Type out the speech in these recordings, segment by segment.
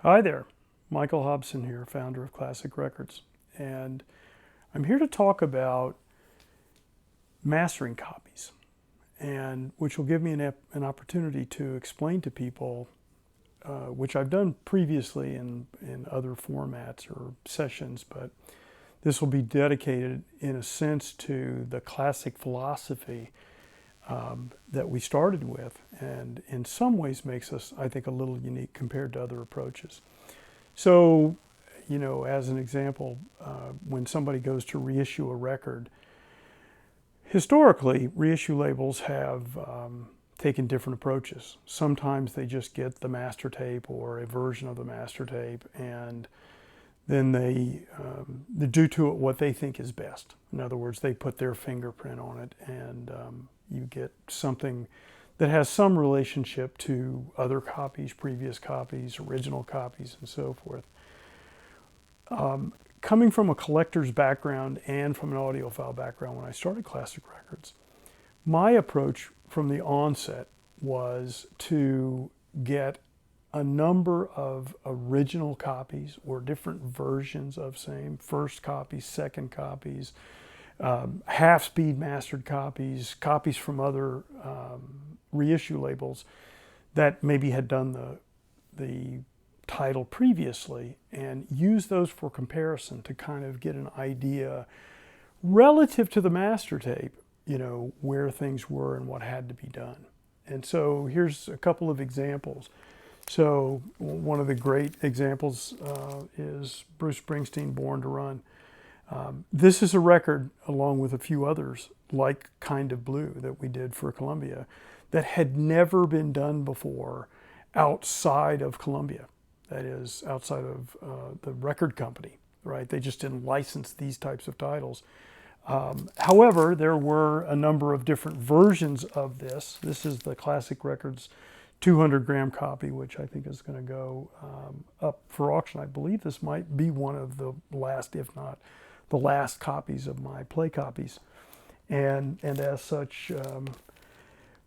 Hi there, Michael Hobson here, founder of Classic Records, and I'm here to talk about mastering copies, and which will give me an opportunity to explain to people, which I've done previously in other formats or sessions, but this will be dedicated in a sense to the classic philosophy that we started with, and in some ways makes us, I think, a little unique compared to other approaches. So, as an example, when somebody goes to reissue a record, historically, reissue labels have taken different approaches. Sometimes they just get the master tape or a version of the master tape, and then they do to it what they think is best. In other words, they put their fingerprint on it, and you get something that has some relationship to other copies, previous copies, original copies, and so forth. Coming from a collector's background and from an audiophile background when I started Classic Records, my approach from the onset was to get a number of original copies or different versions of same, first copies, second copies, half-speed mastered copies, copies from other reissue labels that maybe had done the title previously, and use those for comparison to kind of get an idea relative to the master tape, where things were and what had to be done. And so here's a couple of examples. So one of the great examples is Bruce Springsteen, Born to Run. This is a record, along with a few others, like Kind of Blue that we did for Columbia, that had never been done before outside of Columbia. That is, outside of the record company, right? They just didn't license these types of titles. However, there were a number of different versions of this. This is the Classic Records 200-gram copy, which I think is going to go up for auction. I believe this might be one of the last, if not the last, copies of my play copies. And as such,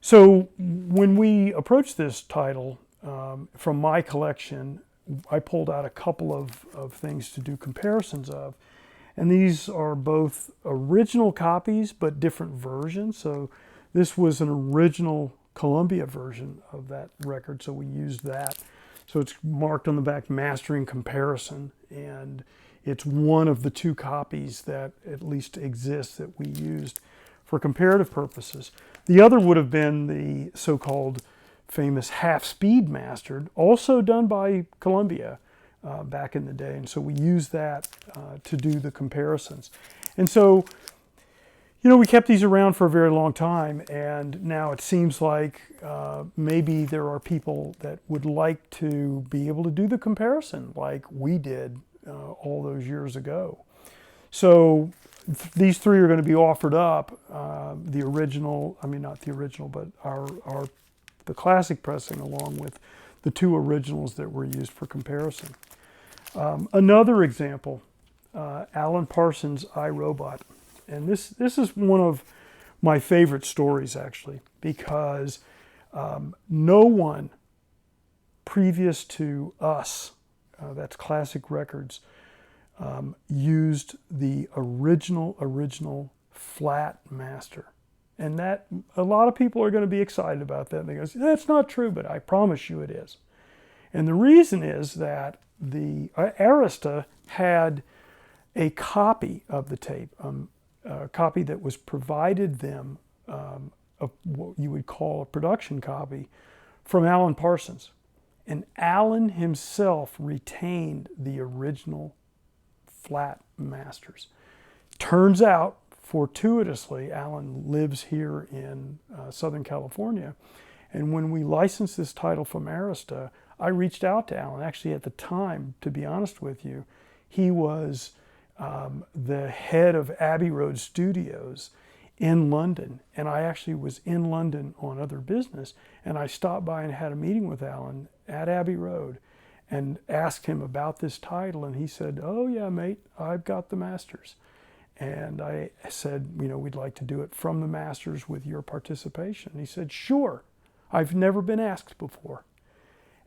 so when we approached this title from my collection, I pulled out a couple of things to do comparisons of. And these are both original copies, but different versions. So this was an original Columbia version of that record, so we used that. So it's marked on the back, Mastering Comparison, and it's one of the two copies that at least exists that we used for comparative purposes. The other would have been the so-called famous half-speed mastered, also done by Columbia back in the day, and so we used that to do the comparisons. And so, we kept these around for a very long time, and now it seems like maybe there are people that would like to be able to do the comparison like we did all those years ago. So these three are going to be offered up. The original, not the original, but the classic pressing, along with the two originals that were used for comparison. Another example, Alan Parsons' I, Robot. And this is one of my favorite stories, actually, because no one previous to us, that's Classic Records, used the original flat master. And that, a lot of people are going to be excited about that. And they go, that's not true, but I promise you it is. And the reason is that the Arista had a copy of the tape, a copy that was provided them of what you would call a production copy from Alan Parsons. And Alan himself retained the original flat masters. Turns out, fortuitously, Alan lives here in Southern California. And when we licensed this title from Arista, I reached out to Alan. Actually, at the time, to be honest with you, he was the head of Abbey Road Studios in London. And I actually was in London on other business. And I stopped by and had a meeting with Alan at Abbey Road and asked him about this title. And he said, oh yeah, mate, I've got the masters. And I said, we'd like to do it from the masters with your participation. And he said, sure, I've never been asked before.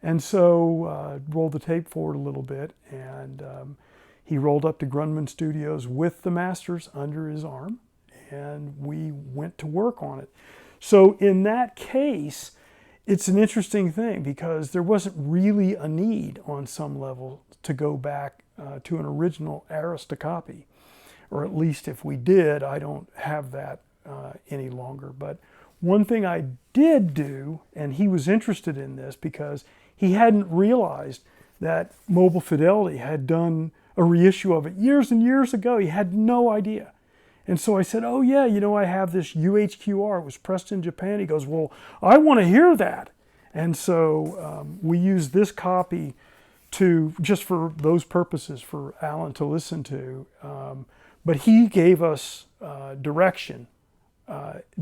And so rolled the tape forward a little bit, and he rolled up to Grundman Studios with the masters under his arm, and we went to work on it. So in that case, it's an interesting thing because there wasn't really a need on some level to go back to an original Arista copy. Or at least if we did, I don't have that any longer. But one thing I did do, and he was interested in this because he hadn't realized that Mobile Fidelity had done a reissue of it years and years ago. He had no idea. And so I said, oh yeah, you know, I have this UHQR. It was pressed in Japan. He goes, well, I want to hear that. And so we used this copy to, just for those purposes, for Alan to listen to. But he gave us direction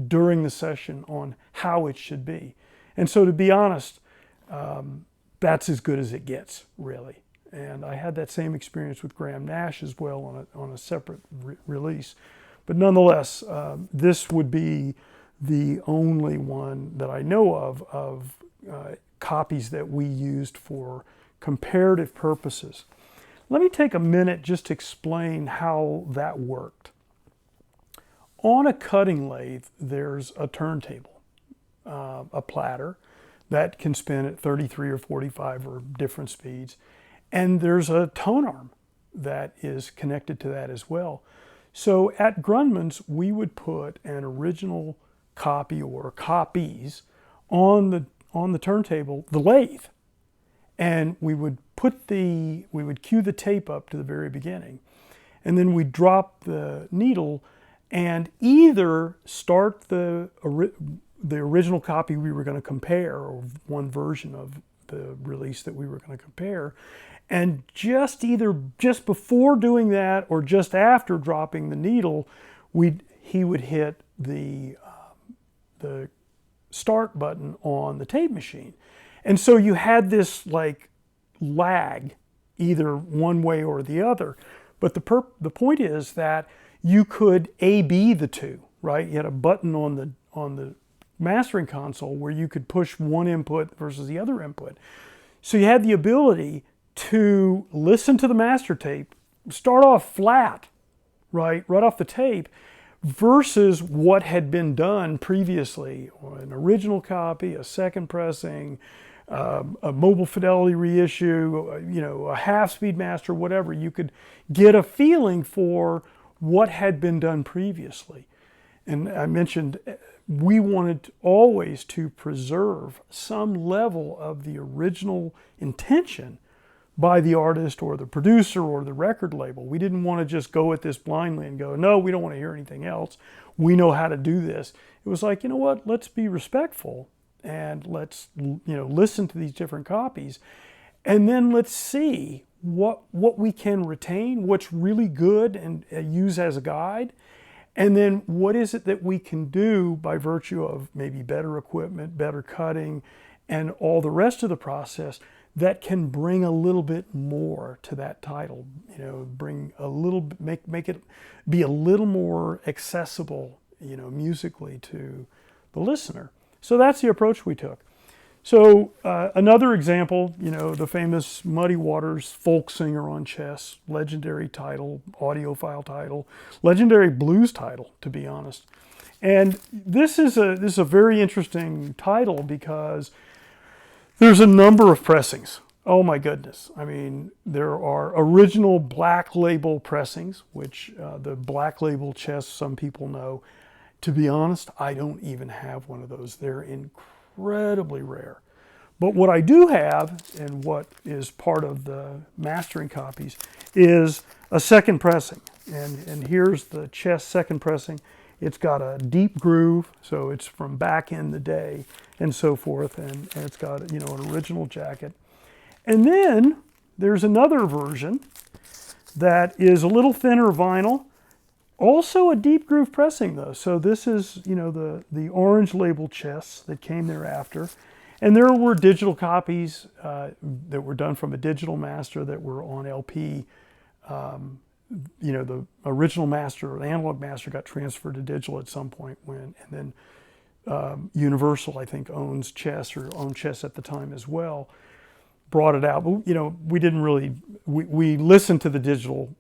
during the session on how it should be. And so to be honest, that's as good as it gets, really. And I had that same experience with Graham Nash as well on a separate release. But nonetheless, this would be the only one that I know of copies that we used for comparative purposes. Let me take a minute just to explain how that worked. On a cutting lathe, there's a turntable, a platter that can spin at 33 or 45 or different speeds. And there's a tone arm that is connected to that as well. So at Grundman's, we would put an original copy or copies on the turntable, the lathe, and we would cue the tape up to the very beginning, and then we drop the needle and either start the original copy we were going to compare, or one version of the release that we were going to compare, and just before doing that or just after dropping the needle, he would hit the start button on the tape machine. And so you had this like lag either one way or the other. But the point is that you could A/B the two, right? You had a button on the mastering console where you could push one input versus the other input. So you had the ability to listen to the master tape, start off flat, right off the tape, versus what had been done previously, or an original copy, a second pressing, a Mobile Fidelity reissue, a half-speed master, whatever. You could get a feeling for what had been done previously. And I mentioned we wanted always to preserve some level of the original intention by the artist or the producer or the record label. We didn't want to just go at this blindly and go, no, we don't want to hear anything else. We know how to do this. It was like, you know what, let's be respectful and let's listen to these different copies, and then let's see what we can retain, what's really good and use as a guide, and then what is it that we can do by virtue of maybe better equipment, better cutting, and all the rest of the process that can bring a little bit more to that title, bring a little, make it be a little more accessible, musically to the listener. So that's the approach we took. So another example, the famous Muddy Waters folk singer on chess, legendary title, audiophile title, legendary blues title, to be honest. And this is a very interesting title because there's a number of pressings. Oh my goodness. I mean, there are original black label pressings, which the black label chess, some people know. To be honest, I don't even have one of those. They're incredibly rare. But what I do have, and what is part of the mastering copies, is a second pressing. And here's the chess second pressing. It's got a deep groove, so it's from back in the day and so forth, and it's got an original jacket. And then there's another version that is a little thinner vinyl, also a deep groove pressing though. So this is the orange label chess that came thereafter, and there were digital copies that were done from a digital master that were on LP. The original master, or the analog master, got transferred to digital at some point and then Universal, I think, owned chess at the time as well. brought it out. But, you know, we didn't really, we listened to the digital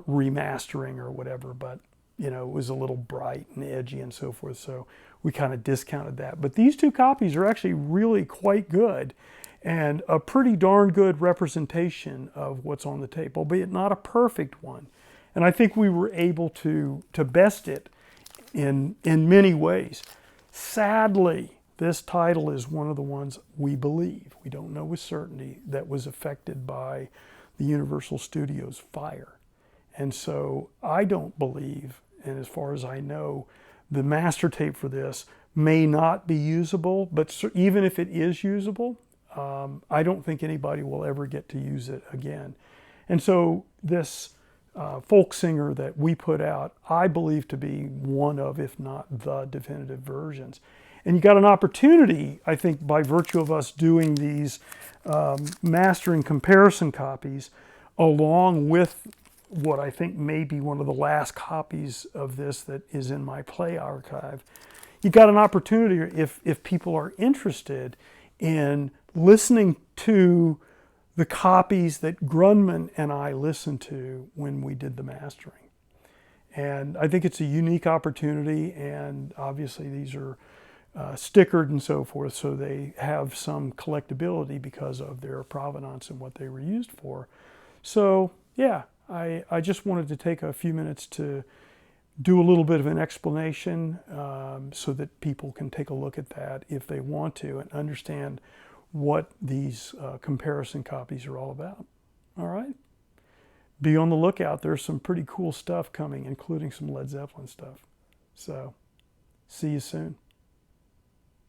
remastering or whatever, but, you know, it was a little bright and edgy and so forth. So we kind of discounted that. But these two copies are actually really quite good and a pretty darn good representation of what's on the tape, albeit not a perfect one. And I think we were able to best it in many ways. Sadly, this title is one of the ones we believe, we don't know with certainty, that was affected by the Universal Studios fire. And so I don't believe, and as far as I know, the master tape for this may not be usable, but even if it is usable, I don't think anybody will ever get to use it again. And so this folk singer that we put out, I believe to be one of, if not the definitive versions. And you got an opportunity, I think, by virtue of us doing these mastering comparison copies, along with what I think may be one of the last copies of this that is in my Play archive. You got an opportunity, if people are interested in listening to the copies that Grunman and I listened to when we did the mastering. And I think it's a unique opportunity, and obviously these are stickered and so forth, so they have some collectability because of their provenance and what they were used for. So yeah, I just wanted to take a few minutes to do a little bit of an explanation so that people can take a look at that if they want to and understand what these comparison copies are all about. All right? Be on the lookout. There's some pretty cool stuff coming, including some Led Zeppelin stuff. So, see you soon.